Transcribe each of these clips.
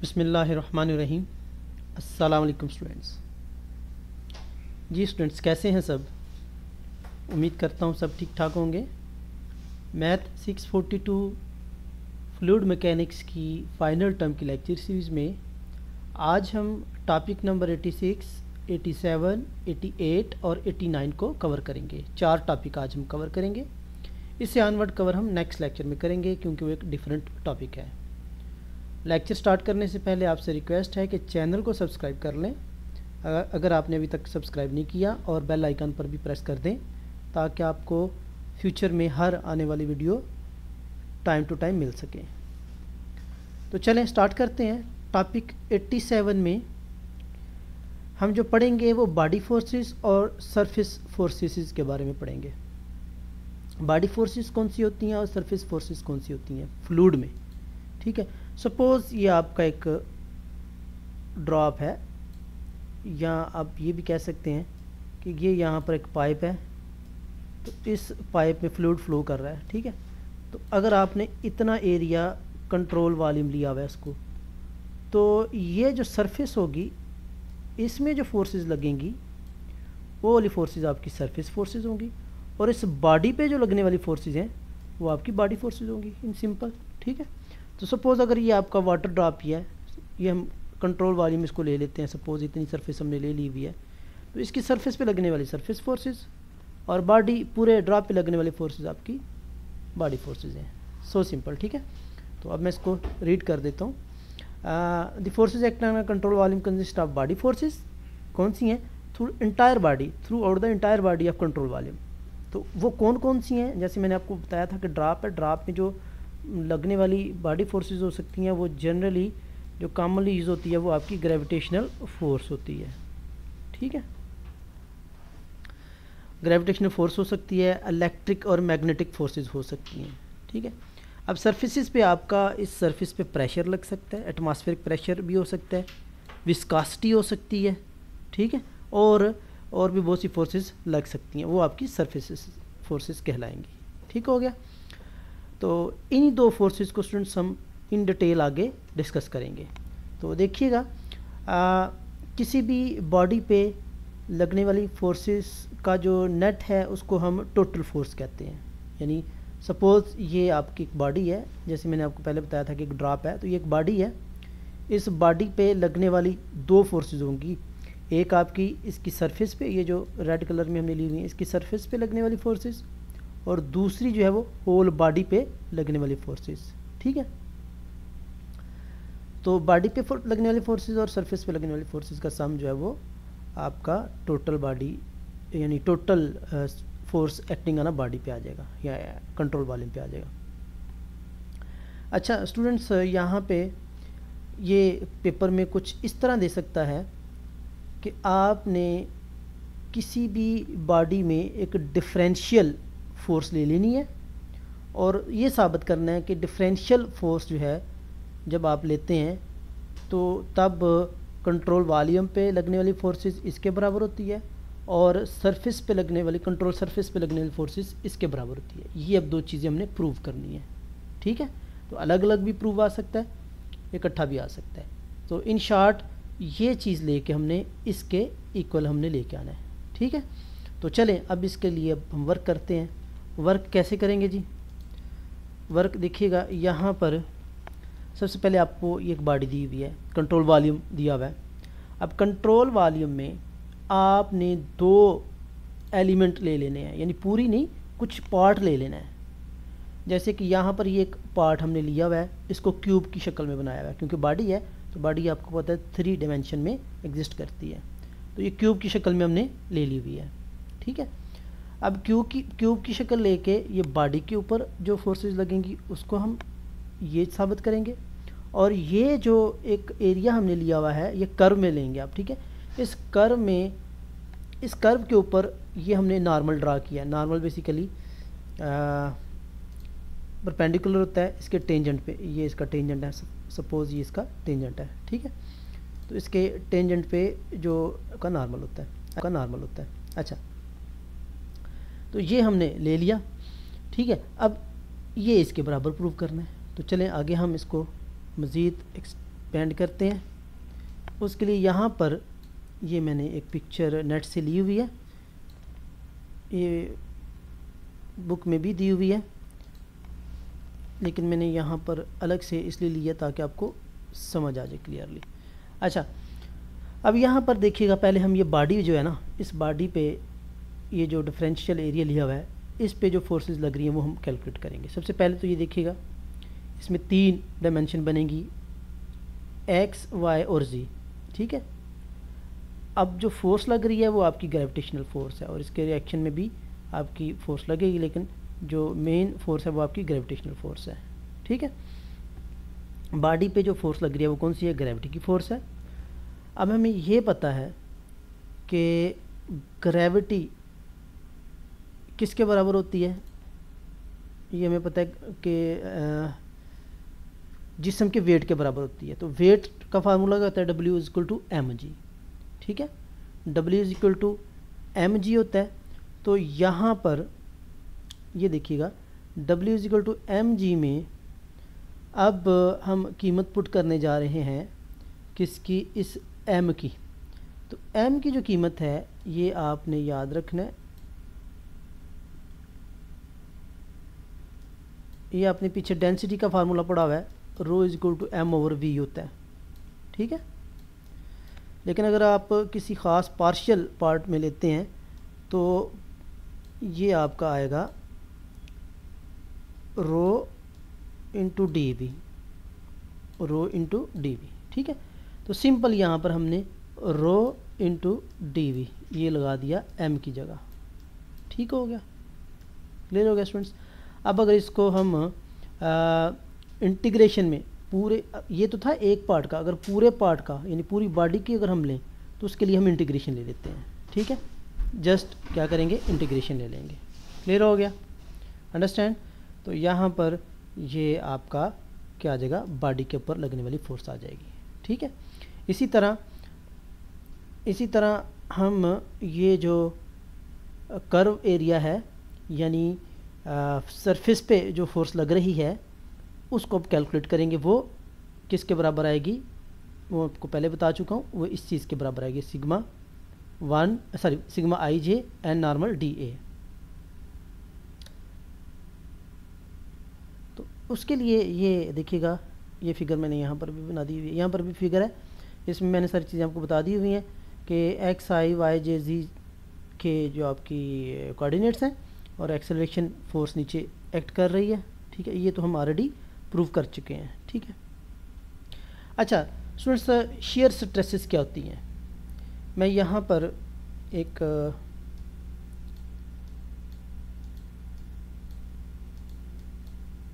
बिस्मिल्लाहिर्रहमानिर्रहीम। अस्सलाम वालेकुम स्टूडेंट्स। जी स्टूडेंट्स, कैसे हैं सब? उम्मीद करता हूँ सब ठीक ठाक होंगे। मैथ 642 फ्लूइड मैकेनिक्स की फ़ाइनल टर्म की लेक्चर सीरीज़ में आज हम टॉपिक नंबर 86, 87, 88 और 89 को कवर करेंगे। 4 टॉपिक आज हम कवर करेंगे। इससे ऑनवर्ड कवर हम नेक्स्ट लेक्चर में करेंगे क्योंकि वो एक डिफरेंट टॉपिक है। लेक्चर स्टार्ट करने से पहले आपसे रिक्वेस्ट है कि चैनल को सब्सक्राइब कर लें अगर आपने अभी तक सब्सक्राइब नहीं किया, और बेल आइकन पर भी प्रेस कर दें ताकि आपको फ्यूचर में हर आने वाली वीडियो टाइम टू टाइम मिल सके। तो चलें स्टार्ट करते हैं। टॉपिक 87 में हम जो पढ़ेंगे वो बॉडी फोर्सेस और सरफेस फोर्सेस के बारे में पढ़ेंगे। बॉडी फोर्सेस कौन सी होती हैं और सरफेस फोर्सेस कौन सी होती हैं फ्लूइड में। ठीक है, सपोज़ ये आपका एक ड्रॉप है, या आप ये भी कह सकते हैं कि ये यहाँ पर एक पाइप है, तो इस पाइप में फ्लूइड फ्लो कर रहा है। ठीक है, तो अगर आपने इतना एरिया कंट्रोल वॉल्यूम लिया हुआ है इसको, तो ये जो सरफेस होगी इसमें जो फोर्सेस लगेंगी वो वाली फोर्सेस आपकी सरफेस फोर्सेस होंगी, और इस बॉडी पे जो लगने वाली फोर्सेस हैं वो आपकी बॉडी फोर्सेस होंगी इन सिंपल। ठीक है, तो सपोज़ अगर ये आपका वाटर ड्रॉप ही है, ये हम कंट्रोल वॉल्यूम इसको ले लेते हैं, सपोज़ इतनी सरफेस हमने ले ली हुई है, तो इसकी सरफेस पे लगने वाली सरफेस फोर्सेस और बॉडी पूरे ड्रॉप पे लगने वाली फोर्सेस आपकी बॉडी फोर्सेस हैं। So simple. ठीक है, तो अब मैं इसको रीड कर देता हूँ। The forces acting on control volume consist of body forces. कौन सी हैं? Through entire body, through out the entire body of control volume. तो वो कौन कौन सी हैं? जैसे मैंने आपको बताया था कि ड्रॉप है, ड्रॉप में जो लगने वाली बॉडी फोर्सेस हो सकती हैं वो जनरली जो कॉमनली यूज़ होती है वो आपकी ग्रेविटेशनल फोर्स होती है। ठीक है, ग्रेविटेशनल फोर्स हो सकती है, इलेक्ट्रिक और मैग्नेटिक फोर्सेस हो सकती हैं। ठीक है, अब सरफेसेस पे आपका इस सरफेस पे प्रेशर लग सकता है, एटमॉस्फेरिक प्रेशर भी हो सकता है, विस्कोसिटी हो सकती है। ठीक है, और भी बहुत सी फोर्सेस लग सकती हैं, वो आपकी सरफेसेस फोर्सेस कहलाएंगी। ठीक हो गया, तो इन्हीं दो फोर्सेस को स्टूडेंट्स हम इन डिटेल आगे डिस्कस करेंगे। तो देखिएगा, किसी भी बॉडी पे लगने वाली फोर्सेस का जो नेट है उसको हम टोटल फोर्स कहते हैं। यानी सपोज़ ये आपकी एक बॉडी है, जैसे मैंने आपको पहले बताया था कि एक ड्रॉप है, तो ये एक बॉडी है। इस बॉडी पे लगने वाली दो फोर्सेस होंगी, एक आपकी इसकी सरफेस पे, ये जो रेड कलर में हमने ली हुई है इसकी सरफेस पे लगने वाली फोर्सेस, और दूसरी जो है वो होल बॉडी पे लगने वाली फोर्सेस। ठीक है, तो बॉडी पे लगने वाली फोर्सेस और सरफेस पे लगने वाली फोर्सेस का सम जो है वो आपका टोटल बॉडी यानी total force acting on a body पे आ जाएगा या कंट्रोल वॉल्यूम पे आ जाएगा। अच्छा स्टूडेंट्स, यहाँ पे ये पेपर में कुछ इस तरह दे सकता है कि आपने किसी भी बॉडी में एक डिफरेंशियल फोर्स ले लेनी है, और ये साबित करना है कि डिफरेंशियल फोर्स जो है जब आप लेते हैं तो तब कंट्रोल वॉल्यूम पे लगने वाली फोर्सेस इसके बराबर होती है, और सरफेस पे लगने वाली कंट्रोल सरफेस पे लगने वाली फोर्सेस इसके बराबर होती है। ये अब दो चीज़ें हमने प्रूव करनी है। ठीक है, तो अलग अलग भी प्रूव आ सकता है, इकट्ठा भी आ सकता है। तो इन शॉर्ट ये चीज़ लेके हमने इसके इक्वल हमने लेके आना है। ठीक है, तो चलें अब इसके लिए अब हम वर्क करते हैं। वर्क कैसे करेंगे जी? वर्क देखिएगा, यहाँ पर सबसे पहले आपको एक बॉडी दी हुई है, कंट्रोल वॉल्यूम दिया हुआ है। अब कंट्रोल वॉल्यूम में आपने दो एलिमेंट ले लेने हैं, यानी पूरी नहीं, कुछ पार्ट ले लेना है। जैसे कि यहाँ पर ये एक पार्ट हमने लिया हुआ है, इसको क्यूब की शक्ल में बनाया हुआ है, क्योंकि बॉडी है तो बॉडी आपको पता है 3 डायमेंशन में एग्जिस्ट करती है, तो ये क्यूब की शक्ल में हमने ले ली हुई है। ठीक है, अब क्यूब की शक्ल लेके ये बॉडी के ऊपर जो फोर्सेस लगेंगी उसको हम ये साबित करेंगे, और ये जो एक एरिया हमने लिया हुआ है ये कर्व में लेंगे आप। ठीक है, इस कर्व में, इस कर्व के ऊपर ये हमने नॉर्मल ड्रा किया। नॉर्मल बेसिकली परपेंडिकुलर होता है इसके टेंजेंट पे, ये इसका टेंजेंट है, सपोज़ ये इसका टेंजेंट है। ठीक है, तो इसके टेंजेंट पे जो का नॉर्मल होता है, अच्छा, तो ये हमने ले लिया। ठीक है, अब ये इसके बराबर प्रूव करना है, तो चलें आगे हम इसको मज़ीद एक्सपेंड करते हैं। उसके लिए यहाँ पर ये मैंने एक पिक्चर नेट से ली हुई है, ये बुक में भी दी हुई है, लेकिन मैंने यहाँ पर अलग से इसलिए लिया ताकि आपको समझ आ जाए क्लियरली। अच्छा, अब यहाँ पर देखिएगा, पहले हम ये बॉडी जो है ना, इस बॉडी पे ये जो डिफरेंशियल एरिया लिया हुआ है, इस पे जो फोर्सेस लग रही हैं वो हम कैलकुलेट करेंगे। सबसे पहले तो ये देखिएगा, इसमें 3 डायमेंशन बनेगी, एक्स, वाई और जी, ठीक है। अब जो फोर्स लग रही है वो आपकी ग्रेविटेशनल फोर्स है, और इसके रिएक्शन में भी आपकी फोर्स लगेगी, लेकिन जो मेन फोर्स है वो आपकी ग्रेविटेशनल फोर्स है, ठीक है। बॉडी पे जो फोर्स लग रही है वो कौन सी है? ग्रेविटी की फोर्स है। अब हमें ये पता है कि ग्रेविटी किसके बराबर होती है, ये हमें पता है कि जिस्म के वेट के बराबर होती है। तो वेट का फार्मूला क्या होता है? W = mg, ठीक है। W = mg होता है। तो यहाँ पर ये देखिएगा, W = mg में अब हम कीमत पुट करने जा रहे हैं किसकी? इस m की। तो m की जो कीमत है ये आपने याद रखना है, ये आपने पीछे डेंसिटी का फार्मूला पढ़ा हुआ है, ρ = m/v होता है, ठीक है। लेकिन अगर आप किसी ख़ास पार्शियल पार्ट में लेते हैं तो ये आपका आएगा ρ × dv, ρ × dv, ठीक है। तो सिंपल यहाँ पर हमने ρ × dv ये लगा दिया m की जगह, ठीक हो गया, क्लियर हो गया स्टूडेंट्स। अब अगर इसको हम इंटीग्रेशन में पूरे, ये तो था एक पार्ट का, अगर पूरे पार्ट का यानी पूरी बॉडी की अगर हम लें तो उसके लिए हम इंटीग्रेशन ले लेते हैं, ठीक है। जस्ट क्या करेंगे? इंटीग्रेशन ले लेंगे, क्लियर हो गया, अंडरस्टैंड। तो यहाँ पर ये आपका क्या आ जाएगा? बॉडी के ऊपर लगने वाली फोर्स आ जाएगी, ठीक है। इसी तरह हम ये जो कर्व एरिया है यानी सरफेस पे जो फोर्स लग रही है उसको अब कैलकुलेट करेंगे। वो किसके बराबर आएगी? वो आपको पहले बता चुका हूँ, वो इस चीज़ के बराबर आएगी, sigma ij n normal dA। तो उसके लिए ये देखिएगा, ये फिगर मैंने यहाँ पर भी बना दी हुई है, यहाँ पर भी फिगर है, इसमें मैंने सारी चीज़ें आपको बता दी हुई हैं कि x, i, y, j, z के जो आपकी कोऑर्डिनेट्स हैं और एक्सेलरेशन फोर्स नीचे एक्ट कर रही है, ठीक है। ये तो हम ऑलरेडी प्रूव कर चुके हैं, ठीक है। अच्छा स्टूडेंट्स, शेयर स्ट्रेसेस क्या होती हैं? मैं यहाँ पर एक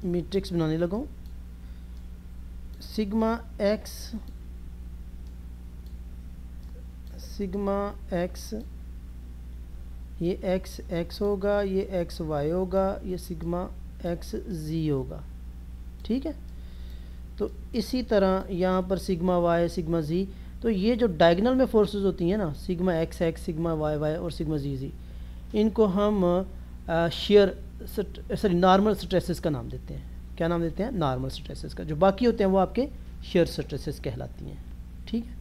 मैट्रिक्स बनाने लगा हूँ, सिग्मा x, ये x होगा, ये xy होगा, ये सिग्मा xz होगा, ठीक है। तो इसी तरह यहाँ पर सिग्मा y, सिग्मा z, तो ये जो डायगोनल में फोर्सेस होती हैं ना, सिग्मा x, सिग्मा y और सिग्मा z, इनको हम नॉर्मल स्ट्रेसेस का नाम देते हैं। क्या नाम देते हैं? नॉर्मल स्ट्रेसेस का। जो बाकी होते हैं वो आपके शेयर स्ट्रेसेस कहलाती हैं, ठीक है।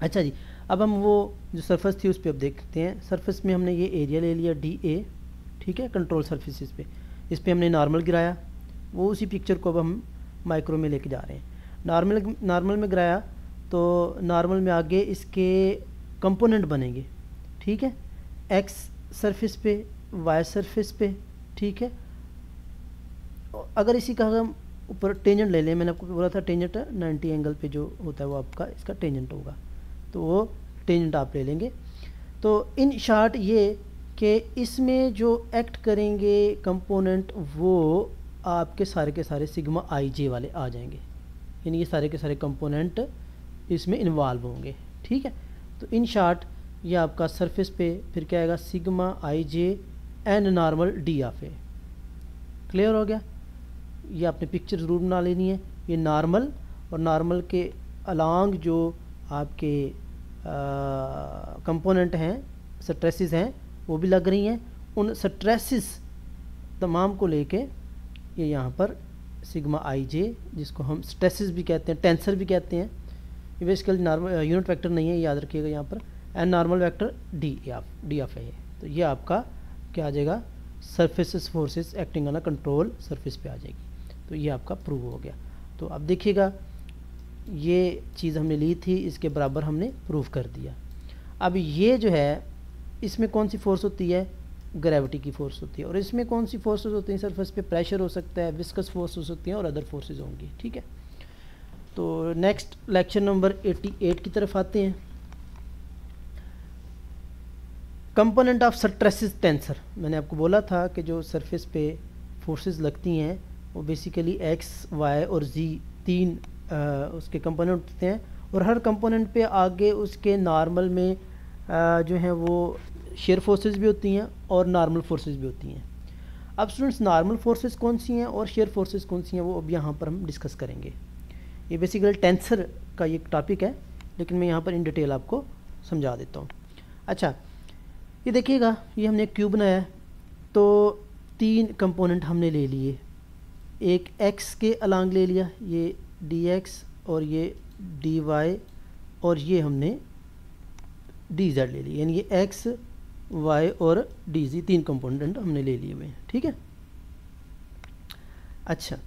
अच्छा जी, अब हम वो जो सरफेस थी उस पर अब देखते हैं। सरफेस में हमने ये एरिया ले लिया DA, ठीक है, कंट्रोल सरफेसेस पे, इस पर हमने नॉर्मल गिराया, वो उसी पिक्चर को अब हम माइक्रो में लेके जा रहे हैं। नॉर्मल में गिराया तो नॉर्मल में आगे इसके कंपोनेंट बनेंगे, ठीक है, एक्स सरफेस पे, वाई सरफेस पे, ठीक है। अगर इसी का हम ऊपर टेंजेंट ले लें, मैंने आपको बोला था टेंजेंट 90 एंगल पे जो होता है वो आपका इसका टेंजेंट होगा, तो वो टेंजेंट आप ले लेंगे। तो इन शॉर्ट ये कि इसमें जो एक्ट करेंगे कंपोनेंट वो आपके सारे के सारे सिग्मा ij वाले आ जाएंगे, यानी ये सारे के सारे कंपोनेंट इसमें इन्वॉल्व होंगे, ठीक है। तो इन शॉर्ट ये आपका सरफेस पे फिर क्या आएगा? Sigma ij n normal d of A. Clear हो गया? ये आपने पिक्चर ज़रूर बना लेनी है। ये नॉर्मल और नॉर्मल के अलोंग जो आपके कंपोनेंट हैं, स्ट्रेसेस हैं, वो भी लग रही हैं। उन स्ट्रेसेस तमाम को लेके ये यहाँ पर सिग्मा आई जे, जिसको हम स्ट्रेसेस भी कहते हैं, टेंसर भी कहते हैं। ये बेसिकली नॉर्मल यूनिट वेक्टर नहीं है, याद रखिएगा यहाँ पर। And normal vector d of A. तो ये आपका क्या आ जाएगा, surfaces forces acting on a control surface पे आ जाएगी। तो ये आपका प्रूव हो गया। तो अब देखिएगा ये चीज़ हमने ली थी, इसके बराबर हमने प्रूव कर दिया। अब ये जो है, इसमें कौन सी फोर्स होती है, ग्रेविटी की फोर्स होती है। और इसमें कौन सी फोर्सेस होती हैं, सरफेस पे प्रेशर हो सकता है, विस्कस फोर्स हो सकती हैं और अदर फोर्सेस होंगी। ठीक है, तो नेक्स्ट लेक्चर नंबर 88 की तरफ आते हैं। Component of stresses tensor. मैंने आपको बोला था कि जो सरफेस पे फोर्सेस लगती हैं वो बेसिकली एक्स, वाई और जी तीन उसके कंपोनेंट होते हैं। और हर कंपोनेंट पे आगे उसके नॉर्मल में जो है वो शेयर फोर्सेस भी होती हैं और नॉर्मल फोर्सेस भी होती हैं। अब स्टूडेंट्स, नॉर्मल फोर्सेस कौन सी हैं और शेयर फोर्सेस कौन सी हैं, वो अब यहाँ पर हम डिस्कस करेंगे। ये बेसिकली टेंसर का ये टॉपिक है, लेकिन मैं यहाँ पर इन डिटेल आपको समझा देता हूँ। अच्छा, ये देखिएगा, ये हमने क्यूब बनाया है, तो तीन कंपोनेंट हमने ले लिए। एक एक्स के अलांग ले लिया, ये डी एक्स और ये डी वाई, और ये हमने डी जेड ले लिया, यानी ये एक्स, वाई और डी जी तीन कंपोनेंट हमने ले लिए हुए हैं। ठीक है, अच्छा,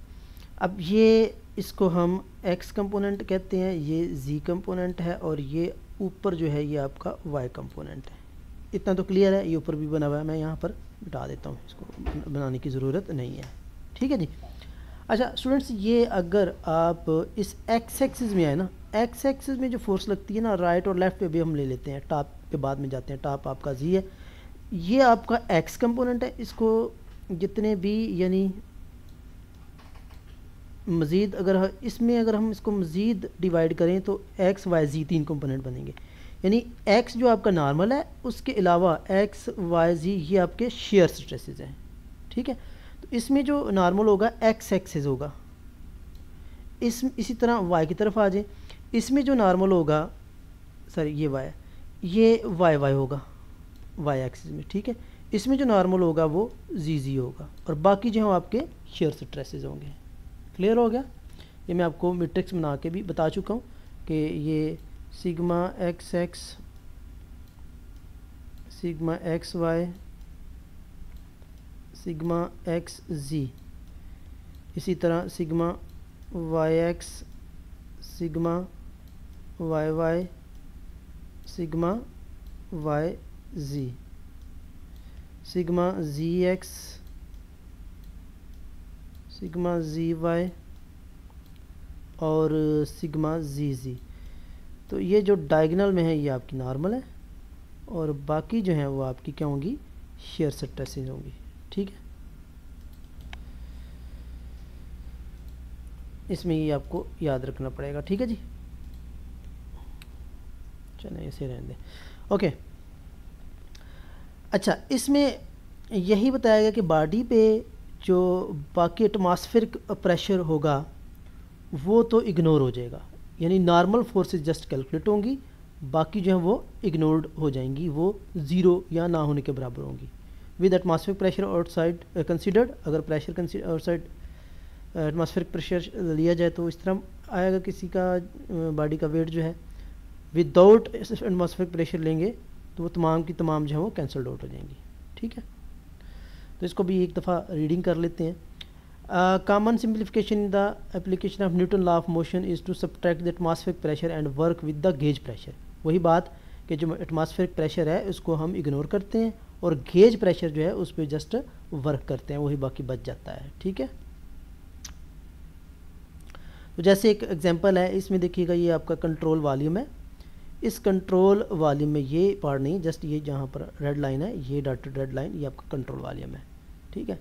अब ये इसको हम एक्स कंपोनेंट कहते हैं, ये जी कंपोनेंट है, और ये ऊपर जो है ये आपका वाई कंपोनेंट है। इतना तो क्लियर है, ये ऊपर भी बना हुआ है, मैं यहाँ पर मिटा देता हूँ, इसको बनाने की ज़रूरत नहीं है। ठीक है जी। अच्छा स्टूडेंट्स, ये अगर आप इस एक्स एक्सिस में आए ना, एक्स एक्सिस में जो फोर्स लगती है ना, राइट और लेफ्ट पे भी हम ले लेते हैं, टॉप पे बाद में जाते हैं, टॉप आपका जी है, ये आपका एक्स कंपोनेंट है। इसको जितने भी यानी मज़ीद अगर इसमें अगर हम इसको मज़ीद डिवाइड करें तो एक्स वाई जी तीन कंपोनेंट बनेंगे। यानी एक्स जो आपका नॉर्मल है, उसके अलावा एक्स वाई जी ये आपके शेयर स्ट्रेसेस हैं। ठीक है, तो इसमें जो नॉर्मल होगा एक्स एक्सिस होगा, इसी तरह वाई की तरफ आ जाए, इसमें जो नॉर्मल होगा, सॉरी ये वाई वाई होगा वाई एक्सिस में। ठीक है, इसमें जो नॉर्मल होगा वो जी होगा, और बाकी जो है आपके शेयर स्ट्रेसेस होंगे। क्लियर हो गया? ये मैं आपको मैट्रिक्स बना के भी बता चुका हूँ कि ये sigma x x, sigma x y, sigma x z, इसी तरह sigma y x, sigma y y, sigma y z, sigma z x, sigma z y और सिग्मा जी जी। तो ये जो डायगोनल में है ये आपकी नॉर्मल है, और बाकी जो है वो आपकी क्या होंगी, शेयर स्ट्रेसेस होंगी। ठीक है, इसमें ये आपको याद रखना पड़ेगा। ठीक है जी, चलिए ऐसे रहने दें। ओके, अच्छा, इसमें यही बताया गया कि बॉडी पे जो बाकी एटमॉस्फेरिक प्रेशर होगा वो तो इग्नोर हो जाएगा, यानी नॉर्मल फोर्सेस जस्ट कैलकुलेट होंगी, बाकी जो है वो इग्नोर्ड हो जाएंगी, वो ज़ीरो या ना होने के बराबर होंगी। With atmospheric pressure outside considered, अगर प्रेशर आउटसाइड एटमॉस्फेरिक प्रेशर लिया जाए तो इस तरह आएगा, किसी का बॉडी का वेट जो है, विदाउट एटमॉस्फेरिक प्रेशर लेंगे तो वो तमाम की तमाम जो है वो कैंसल्ड आउट हो जाएंगी। ठीक है, तो इसको भी एक दफ़ा रीडिंग कर लेते हैं। Common simplification in the application of Newton law of motion is to subtract the atmospheric pressure and work with the gauge pressure। वही बात कि जो एटमॉस्फेरिक प्रेशर है उसको हम इग्नोर करते हैं और गेज प्रेशर जो है उस पर जस्ट वर्क करते हैं, वही बाकी बच जाता है। ठीक है, तो जैसे एक एग्जांपल है, इसमें देखिएगा ये आपका कंट्रोल वॉल्यूम है। इस कंट्रोल वॉल्यूम में ये पार्ट नहीं, जस्ट ये जहाँ पर रेड लाइन है, ये डॉटेड रेड लाइन, ये आपका कंट्रोल वॉल्यूम है। ठीक है,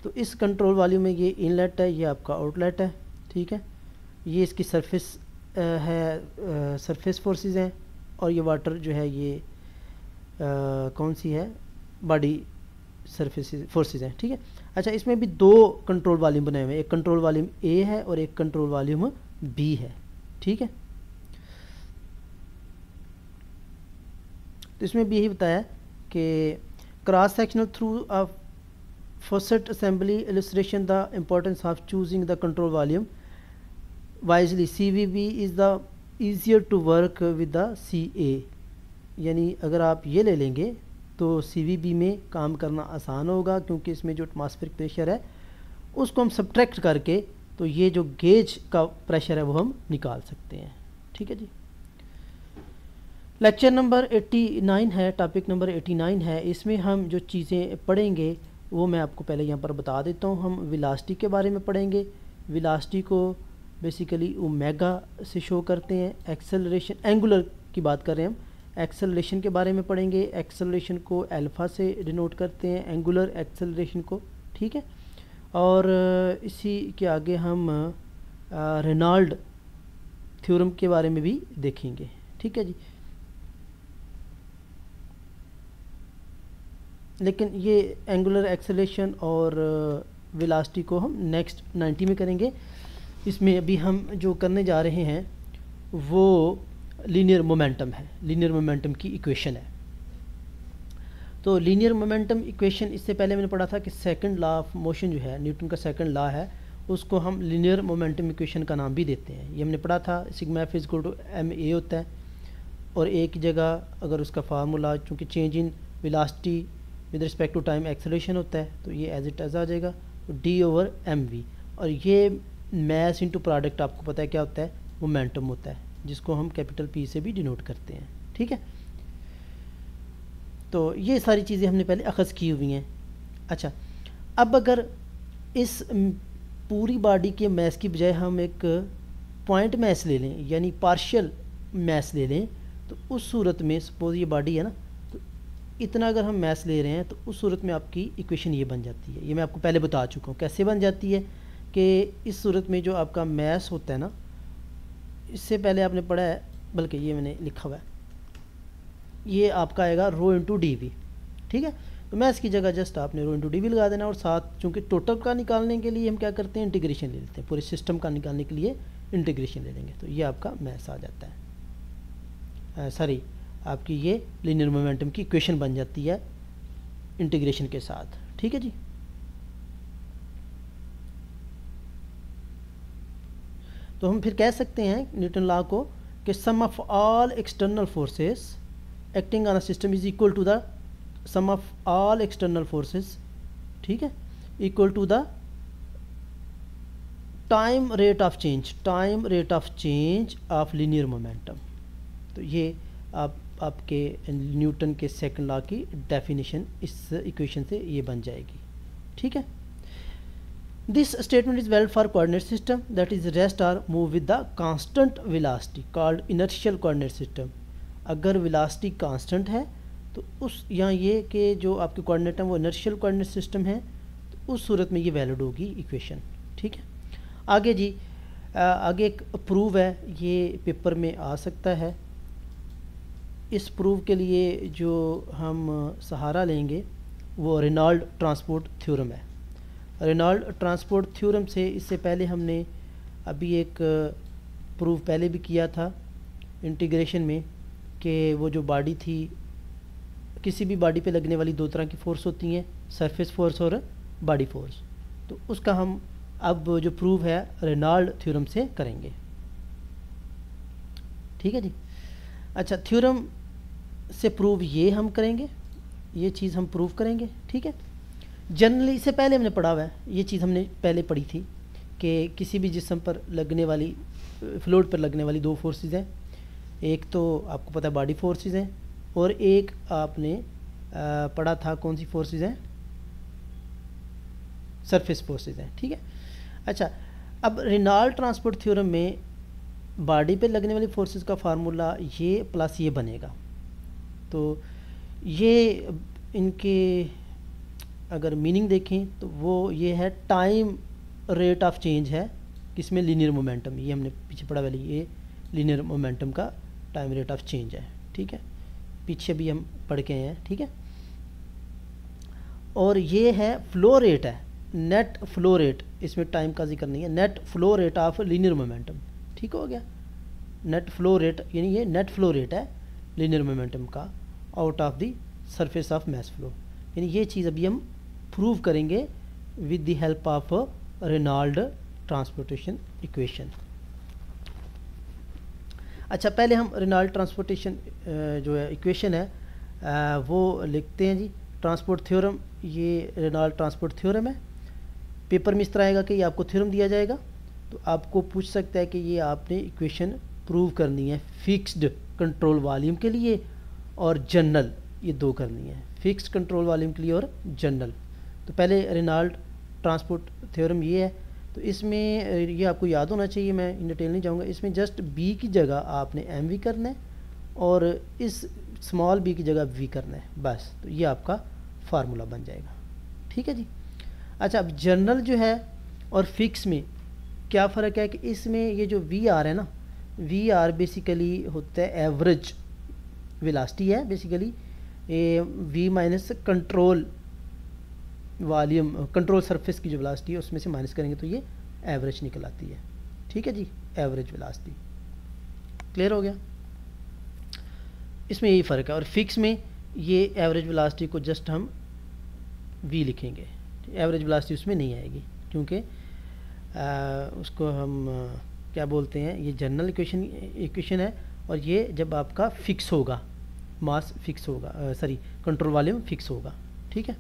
तो इस कंट्रोल वॉल्यूम में ये इनलेट है, ये आपका आउटलेट है। ठीक है, ये इसकी सरफेस है, सरफेस फोर्सेस हैं, और ये वाटर जो है ये कौन सी है, बॉडी सरफेस फोर्सेस हैं। ठीक है, अच्छा, इसमें भी दो कंट्रोल वॉल्यूम बने हुए हैं, एक कंट्रोल वॉल्यूम ए है और एक कंट्रोल वॉल्यूम बी है। ठीक है, तो इसमें भी यही बताया कि cross sectional through of faucet assembly illustration the importance of choosing the control volume wisely. CVB is the easier to work with the CA, यानी अगर आप ये ले लेंगे तो CVB में काम करना आसान होगा, क्योंकि इसमें जो एटमॉस्फेरिक प्रेशर है उसको हम सब्ट्रैक्ट करके तो ये जो गेज का प्रेशर है वो हम निकाल सकते हैं। ठीक है जी। लेक्चर नंबर 89 है, टॉपिक नंबर 89 है। इसमें हम जो चीज़ें पढ़ेंगे वो मैं आपको पहले यहाँ पर बता देता हूँ। हम वेलोसिटी के बारे में पढ़ेंगे। वेलोसिटी को बेसिकली ओमेगा से शो करते हैं। एक्सेलरेशन, एंगुलर की बात कर रहे हैं हम, एक्सेलरेशन के बारे में पढ़ेंगे। एक्सेलरेशन को अल्फ़ा से डिनोट करते हैं, एंगुलर एक्सेलरेशन को। ठीक है। और इसी के आगे हम रेनॉल्ड थ्योरम के बारे में भी देखेंगे। ठीक है जी। लेकिन ये एंगुलर एक्सेलरेशन और वेलोसिटी को हम नेक्स्ट 90 में करेंगे। इसमें अभी हम जो करने जा रहे हैं वो लीनियर मोमेंटम है, लीनियर मोमेंटम की इक्वेशन है। तो लीनियर मोमेंटम इक्वेशन, इससे पहले मैंने पढ़ा था कि सेकंड लॉ ऑफ मोशन जो है, न्यूटन का सेकंड लॉ है, उसको हम लीनियर मोमेंटम इक्वेशन का नाम भी देते हैं। ये हमने पढ़ा था, sigma F is equal to ma होता है, और एक जगह अगर उसका फार्मूला चूँकि change in velocity with respect to time acceleration होता है तो ये एज इट एज आ जाएगा d/mv, और ये मैस इनटू प्रोडक्ट आपको पता है क्या होता है, मोमेंटम होता है, जिसको हम कैपिटल P से भी डिनोट करते हैं। ठीक है। तो ये सारी चीज़ें हमने पहले अखज़ की हुई हैं। अच्छा, अब अगर इस पूरी बॉडी के मैस की बजाय हम एक पॉइंट मैस ले लें, यानी पार्शियल मैस ले लें, तो उस सूरत में सपोज ये बॉडी है ना, तो इतना अगर हम मैस ले रहे हैं तो उस सूरत में आपकी इक्वेशन ये बन जाती है। ये मैं आपको पहले बता चुका हूँ कैसे बन जाती है, कि इस सूरत में जो आपका मैस होता है ना, इससे पहले आपने पढ़ा है, बल्कि ये मैंने लिखा हुआ है, ये आपका आएगा रो इंटू डी वी। ठीक है। तो मैस की जगह जस्ट आपने रो इंटू डी वी लगा देना, और साथ चूँकि टोटल का निकालने के लिए हम क्या करते हैं, इंटीग्रेशन ले लेते हैं, पूरे सिस्टम का निकालने के लिए इंटीग्रेशन ले लेंगे, तो ये आपका मैस आ जाता है। सॉरी, आपकी ये लीनियर मोमेंटम की इक्वेशन बन जाती है इंटीग्रेशन के साथ। ठीक है जी। तो हम फिर कह सकते हैं न्यूटन लॉ को कि sum of all external forces acting on a system is equal to the sum of all external forces, ठीक है, equal to the time rate of change, time rate of change of linear momentum. तो ये आपके Newton के second law की definition इस equation से ये बन जाएगी। ठीक है। This statement is valid for coordinate system that is rest or move with the constant velocity called inertial coordinate system. अगर वेलोसिटी कांस्टेंट है तो उस यहाँ ये कि जो आपके कोऑर्डिनेट है वो इनर्शियल कोऑर्डिनेट सिस्टम है, तो उस सूरत में ये वैलिड होगी इक्वेशन। ठीक है। आगे जी, आगे एक प्रूव है, ये पेपर में आ सकता है। इस प्रूव के लिए जो हम सहारा लेंगे वो रेनॉल्ड ट्रांसपोर्ट थ्योरम है। रेनॉल्ड ट्रांसपोर्ट थ्योरम से इससे पहले हमने अभी एक प्रूव पहले भी किया था इंटीग्रेशन में, कि वो जो बॉडी थी, किसी भी बॉडी पे लगने वाली दो तरह की फ़ोर्स होती हैं, सरफेस फोर्स और बॉडी फोर्स। तो उसका हम अब जो प्रूव है रेनॉल्ड थ्योरम से करेंगे। ठीक है जी। अच्छा, थ्योरम से प्रूव ये हम करेंगे, ये चीज़ हम प्रूव करेंगे। ठीक है। जनरली इससे पहले हमने पढ़ा हुआ है, ये चीज़ हमने पहले पढ़ी थी कि किसी भी जिस्म पर लगने वाली, फ्लूइड पर लगने वाली दो फोर्सेस हैं, एक तो आपको पता है बॉडी फोर्सेस हैं, और एक आपने पढ़ा था कौन सी फोर्सेस हैं, सरफेस फोर्सेस हैं। ठीक है। अच्छा, अब रेनॉल्ड ट्रांसपोर्ट थ्योरम में बॉडी पे लगने वाली फोर्सेस का फार्मूला ये प्लस ये बनेगा। तो ये इनके अगर मीनिंग देखें तो वो ये है टाइम रेट ऑफ चेंज है, किसमें, लीनियर मोमेंटम। ये हमने पीछे पढ़ा वाली, ये लीनियर मोमेंटम का टाइम रेट ऑफ चेंज है। ठीक है। पीछे भी हम पढ़ के हैं। ठीक है। और ये है फ्लो रेट है, नेट फ्लो रेट, इसमें टाइम का जिक्र नहीं है, net flow rate of linear momentum. ठीक हो गया। नेट फ्लो रेट यानी ये नेट फ्लो रेट है लीनियर मोमेंटम का out of the surface of mass flow, यानी ये चीज़ अभी हम प्रूव करेंगे with the help of Reynold transportation equation. अच्छा, पहले हम रेनॉल्ड ट्रांसपोर्टेशन जो है इक्वेशन है वो लिखते हैं जी। ट्रांसपोर्ट थ्योरम, ये रेनॉल्ड ट्रांसपोर्ट थ्योरम है। पेपर में इस तरह आएगा कि ये आपको थ्योरम दिया जाएगा, तो आपको पूछ सकता है कि ये आपने इक्वेशन प्रूव करनी है फिक्स्ड कंट्रोल वॉल्यूम के लिए और जनरल, ये दो करनी है, फिक्स्ड कंट्रोल वॉल्यूम के लिए और जनरल। तो पहले रेनॉल्ड ट्रांसपोर्ट थ्योरम ये है, तो इसमें ये आपको याद होना चाहिए, मैं इन डिटेल नहीं जाऊँगा। इसमें जस्ट बी की जगह आपने एम वी करना है और इस स्मॉल बी की जगह वी करना है, बस। तो ये आपका फार्मूला बन जाएगा, ठीक है जी। अच्छा, अब जनरल जो है और फिक्स में क्या फ़र्क है कि इसमें ये जो वी आर है ना, वी आर बेसिकली होता है एवरेज वेलोसिटी है basically, v minus control volume, control surface की जो वेलोसिटी है उसमें से माइनस करेंगे तो ये एवरेज निकल आती है, ठीक है जी, एवरेज वेलोसिटी। क्लियर हो गया? इसमें यही फ़र्क है। और फिक्स में ये एवरेज वेलोसिटी को जस्ट हम वी लिखेंगे, एवरेज वेलोसिटी उसमें नहीं आएगी क्योंकि उसको हम क्या बोलते हैं, ये जनरल इक्वेशन है और ये जब आपका फिक्स होगा, मास फिक्स होगा, सॉरी कंट्रोल वॉल्यूम फिक्स होगा, ठीक है।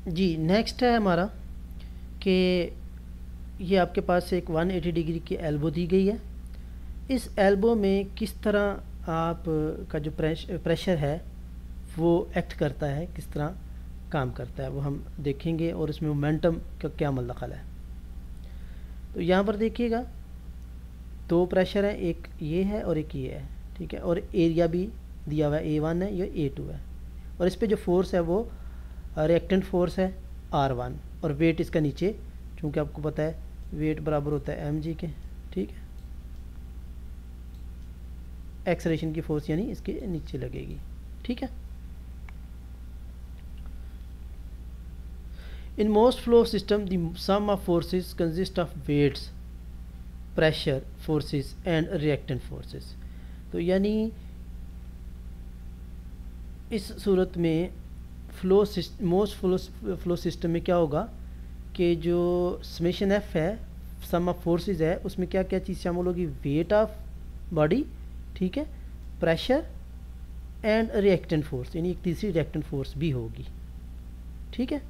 जी, नेक्स्ट है हमारा कि ये आपके पास एक 180 डिग्री की एल्बो दी गई है। इस एल्बो में किस तरह आप का जो प्रेशर है वो एक्ट करता है, किस तरह काम करता है वो हम देखेंगे और इसमें मोमेंटम का क्या दखल है। तो यहाँ पर देखिएगा दो प्रेशर है, एक ये है और एक ये है, ठीक है। और एरिया भी दिया हुआ है, A1 है, ये A2 है। और इस पर जो फोर्स है वो रिएक्टेंट फोर्स है R1 और वेट इसका नीचे, चूँकि आपको पता है वेट बराबर होता है mg के, ठीक है। एक्सेलरेशन की फोर्स यानी इसके नीचे लगेगी, ठीक है। In most flow system the sum of forces consist of weights, pressure forces and reactant forces. तो यानी इस सूरत में मोस्ट फ्लो सिस्टम में क्या होगा कि जो समेशन एफ है, सम ऑफ फोर्सेस है, उसमें क्या क्या चीज़ शामिल होगी, वेट ऑफ बॉडी, ठीक है, प्रेशर एंड रिएक्टेंट फोर्स, यानी एक तीसरी रिएक्टेंट फोर्स भी होगी, ठीक है।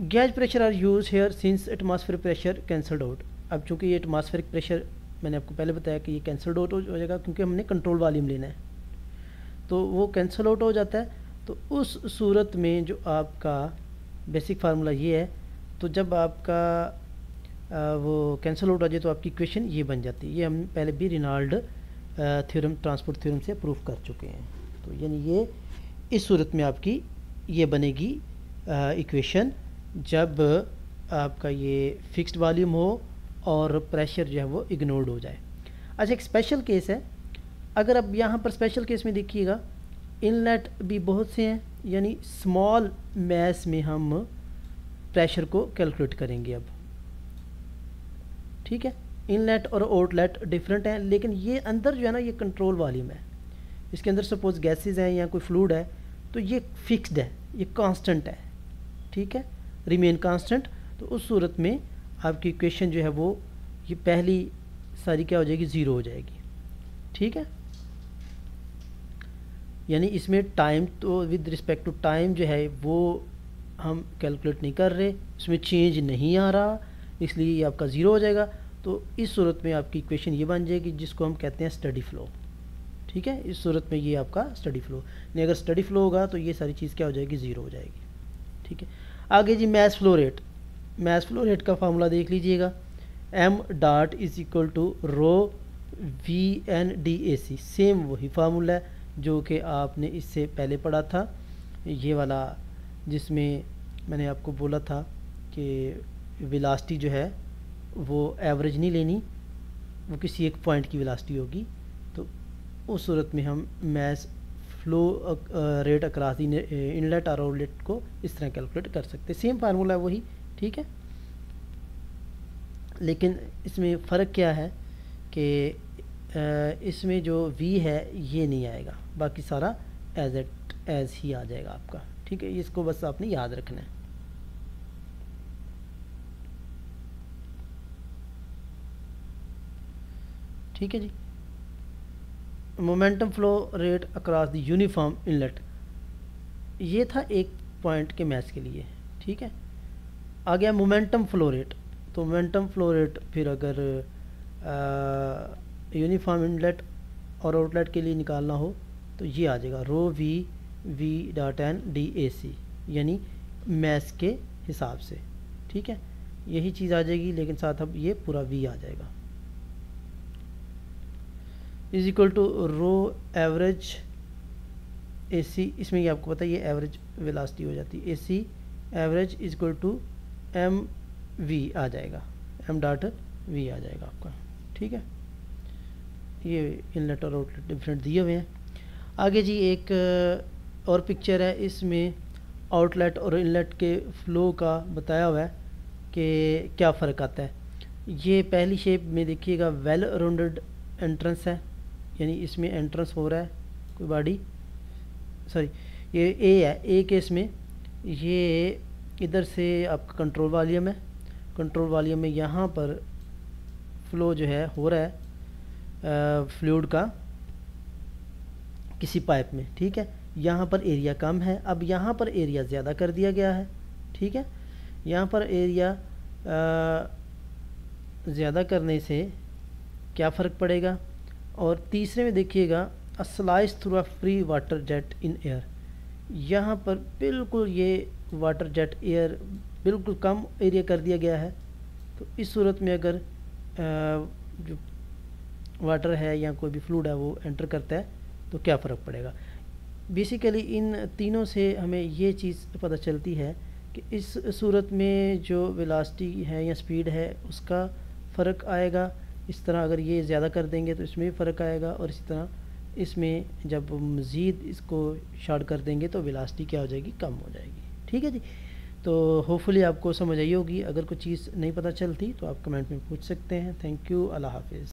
Gauge pressure are use here since atmospheric pressure cancelled out. अब चूंकि ये एटमॉस्फेरिक प्रेशर मैंने आपको पहले बताया कि ये कैंसल्ड आउट हो जाएगा क्योंकि हमने कंट्रोल वॉल्यूम लेना है, तो वो कैंसल आउट हो जाता है। तो उस सूरत में जो आपका बेसिक फार्मूला ये है, तो जब आपका वो कैंसल आउट हो जाए तो आपकी इक्वेशन ये बन जाती है। ये हम पहले भी रेनॉल्ड थ्योरम, ट्रांसपोर्ट थ्योरम से प्रूव कर चुके हैं। तो यानी ये इस सूरत में आपकी ये बनेगी इक्वेशन जब आपका ये फिक्स्ड वॉल्यूम हो और प्रेशर जो है वो इग्नोर्ड हो जाए। अच्छा, एक स्पेशल केस है, अगर अब यहाँ पर स्पेशल केस में देखिएगा इनलेट भी बहुत से हैं, यानी स्मॉल मैस में हम प्रेशर को कैलकुलेट करेंगे अब, ठीक है। इनलेट और आउटलेट डिफरेंट हैं, लेकिन ये अंदर जो है ना ये कंट्रोल वॉल्यूम है, इसके अंदर सपोज गैसेस हैं या कोई फ्लूइड है तो ये फिक्स्ड है, ये कांस्टेंट है, ठीक है, रिमेन कांस्टेंट। तो उस सूरत में आपकी इक्वेशन जो है वो ये पहली सारी क्या हो जाएगी, ज़ीरो हो जाएगी, ठीक है। यानी इसमें टाइम तो विद रिस्पेक्ट टू टाइम जो है वो हम कैलकुलेट नहीं कर रहे, इसमें चेंज नहीं आ रहा, इसलिए ये आपका ज़ीरो हो जाएगा। तो इस सूरत में आपकी इक्वेशन ये बन जाएगी जिसको हम कहते हैं स्टडी फ्लो, ठीक है। इस सूरत में ये आपका स्टडी फ्लो, नहीं अगर स्टडी फ्लो होगा तो ये सारी चीज़ क्या हो जाएगी, ज़ीरो हो जाएगी, ठीक है। आगे जी mass flow rate, mass flow rate का फार्मूला देख लीजिएगा, m dot is equal to rho VN/dAc, same वही फार्मूला है जो कि आपने इससे पहले पढ़ा था, ये वाला जिसमें मैंने आपको बोला था कि वेलोसिटी जो है वो एवरेज नहीं लेनी, वो किसी एक पॉइंट की वेलोसिटी होगी। तो उस सूरत में हम mass flow rate across inlet और आउटलेट को इस तरह कैलकुलेट कर सकते हैं, सेम फार्मूला है वही, ठीक है। लेकिन इसमें फ़र्क क्या है कि इसमें जो v है ये नहीं आएगा, बाकी सारा एज ही आ जाएगा आपका। ठीक है, इसको बस आपने याद रखना है। ठीक है जी। Momentum flow rate across the uniform inlet, ये था एक पॉइंट के मैथ्स के लिए। ठीक है, आ गया मोमेंटम फ्लो रेट। तो मोमेंटम फ्लो रेट फिर अगर यूनिफॉर्म इनलेट और आउटलेट के लिए निकालना हो तो ये आ जाएगा rho v dot n d A c, यानी मैथ्स के हिसाब से। ठीक है, यही चीज़ आ जाएगी, लेकिन साथ अब ये पूरा वी आ जाएगा। Is equal to rho average A c, इसमें ये आपको पता है ये एवरेज वेलोसिटी हो जाती है। A c average is equal to m v आ जाएगा, एम डॉट वी आ जाएगा आपका। ठीक है, ये इनलेट और आउटलेट डिफरेंट दिए हुए हैं। आगे जी एक और पिक्चर है, इसमें आउटलेट और इनलेट के फ्लो का बताया हुआ है कि क्या फ़र्क आता है। ये पहली शेप में देखिएगा वेल राउंडेड एंट्रेंस है, यानी इसमें एंट्रेंस हो रहा है कोई बॉडी, सॉरी ये ए है, ए केस में ये इधर से आपका कंट्रोल वॉल्यूम है, कंट्रोल वॉल्यूम में यहाँ पर फ्लो जो है हो रहा है फ्लूइड का किसी पाइप में। ठीक है, यहाँ पर एरिया कम है, अब यहाँ पर एरिया ज़्यादा कर दिया गया है। ठीक है, यहाँ पर एरिया ज़्यादा करने से क्या फ़र्क पड़ेगा। और तीसरे में देखिएगा a slice through a free water jet in air, यहाँ पर बिल्कुल ये वाटर जेट एयर बिल्कुल कम एरिया कर दिया गया है। तो इस सूरत में अगर जो वाटर है या कोई भी फ्लूइड है वो एंटर करता है तो क्या फ़र्क पड़ेगा। बेसिकली इन तीनों से हमें ये चीज़ पता चलती है कि इस सूरत में जो वेलोसिटी है या स्पीड है उसका फ़र्क आएगा। इस तरह अगर ये ज़्यादा कर देंगे तो इसमें भी फ़र्क आएगा, और इसी तरह इसमें जब मज़ीद इसको शॉर्ट कर देंगे तो वेलोसिटी क्या हो जाएगी, कम हो जाएगी। ठीक है जी, तो होपफुली आपको समझ आई होगी। अगर कोई चीज़ नहीं पता चलती तो आप कमेंट में पूछ सकते हैं। थैंक यू, अल्लाह हाफिज़।